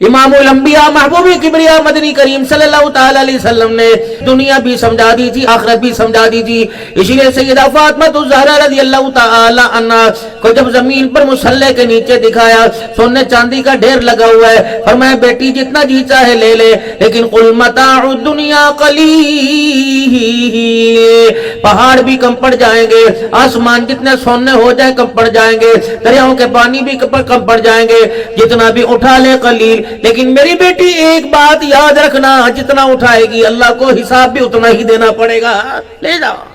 इमामुल अंबिया महबूब किबरिया मदनी करीम सल्लल्लाहु ताला अलैहि वसल्लम ने दुनिया भी समझा दी थी, आखिरत भी समझा दी थी। इसीलिए सैयदा फातिमा ज़हरा रज़ियल्लाहु ताला अन्हा को जब जमीन पर मुसल्ले के नीचे दिखाया, सोने चांदी का ढेर लगा हुआ है, फरमाया बेटी जितना जी चाहे ले ले, लेकिन कुल मताउ दुनिया कलील, पहाड़ भी कम पड़ जाएंगे, आसमान जितने सोने हो जाए कम पड़ जाएंगे, दरियाओं के पानी भी कम पड़ जाएंगे, जितना भी उठा ले कलील। लेकिन मेरी बेटी एक बात याद रखना, जितना उठाएगी अल्लाह को हिसाब भी उतना ही देना पड़ेगा, ले जाओ।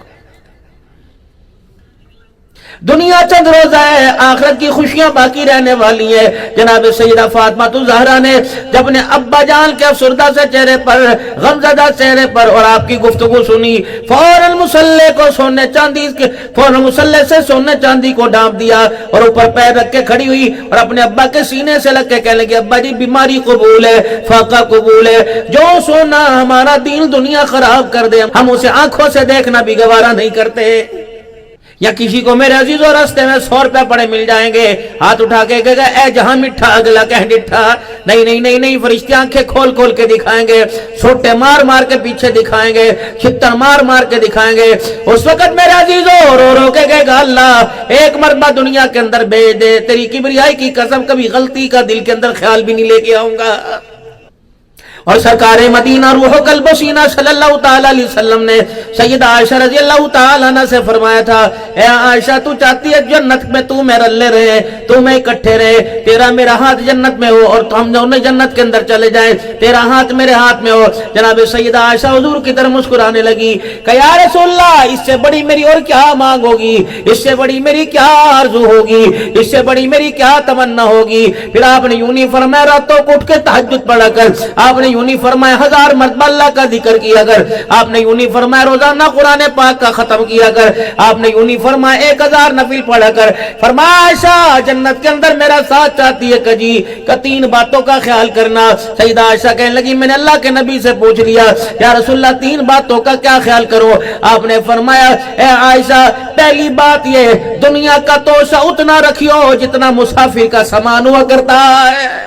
दुनिया चंद रोजा है, आखिरत की खुशियां बाकी रहने वाली है। जनाब सैयदा फातिमा ज़हरा ने जब अपने अब्बा जान के अफसरदा से चेहरे पर, गमज़दा चेहरे पर और आपकी गुफ्तगू सुनी, फौरन मुसल्ले को सोने चांदी के, फौरन मुसल्ले से सोने चांदी को ढांप दिया और ऊपर पैर रख के खड़ी हुई और अपने अब्बा के सीने से लग के कहने लगी, अब्बा जी बीमारी कबूल है, फाका कबूल है, जो सोना हमारा दीन दुनिया खराब कर दे हम उसे आंखों से देखना भी गवारा नहीं करते। या किसी को मेरे अजीजों रास्ते में 100 रुपए पड़े मिल जाएंगे, हाथ उठा के कहेगा ए जहां मिठा अगला कह डिठा, नहीं नहीं नहीं नहीं, फरिश्ते आंखें खोल खोल के दिखाएंगे, छोटे मार मार के पीछे दिखाएंगे, छित्तर मार मार के दिखाएंगे। उस वक्त मेरे अजीजों रो रो के कहेगा अल्लाह एक मरतबा दुनिया के अंदर भेज दे, तेरी किबरियाई की कसम कभी गलती का दिल के अंदर ख्याल भी नहीं लेके आऊंगा। और सरकार मदीना रूह कल्ब सीना सल्लल्लाहु ताला अलैहि वसल्लम ने सैयदा आयशा रज़ियल्लाहु ताला अन्हा से फरमाया था, ए आयशा तू चाहती है जन्नत में तू मैं रले रहे, तू मैं इकट्ठे रहे, तेरा मेरा हाथ जन्नत में हो और हम दोनों जन्नत के अंदर चले जाएं, तेरा हाथ मेरे हाथ में हो। जनाब सैयदा आयशा हुजूर की तरफ मुस्कुराने लगी, कहा या रसूलल्लाह इससे बड़ी मेरी और क्या मांग होगी, इससे बड़ी मेरी क्या आरज़ू होगी, इससे बड़ी मेरी क्या तमन्ना होगी। फिर आपने यूं नहीं फरमाया रातों को उठ के तहज्जुद पढ़ा कर, आपने यूं नहीं फरमाया 1000 मरतबा अल्लाह का जिक्र किया कर, आपने यूं नहीं फरमाया रोजाना कुरान पाक का खत्म किया कर, आपने यूं नहीं फरमाया 1000 नफिल पढ़ा कर। फरमाया आयशा जन्नत के अंदर मेरा साथ चाहती है कजी का 3 बातों का ख्याल करना। सैयदा आयशा कहने लगी मैंने अल्लाह के नबी से पूछ लिया या रसूलल्लाह 3 बातों का क्या ख्याल करो। आपने फरमाया ए आयशा पहली बात ये दुनिया का तोशा उतना रखियो जितना मुसाफिर का सामान हुआ करता है।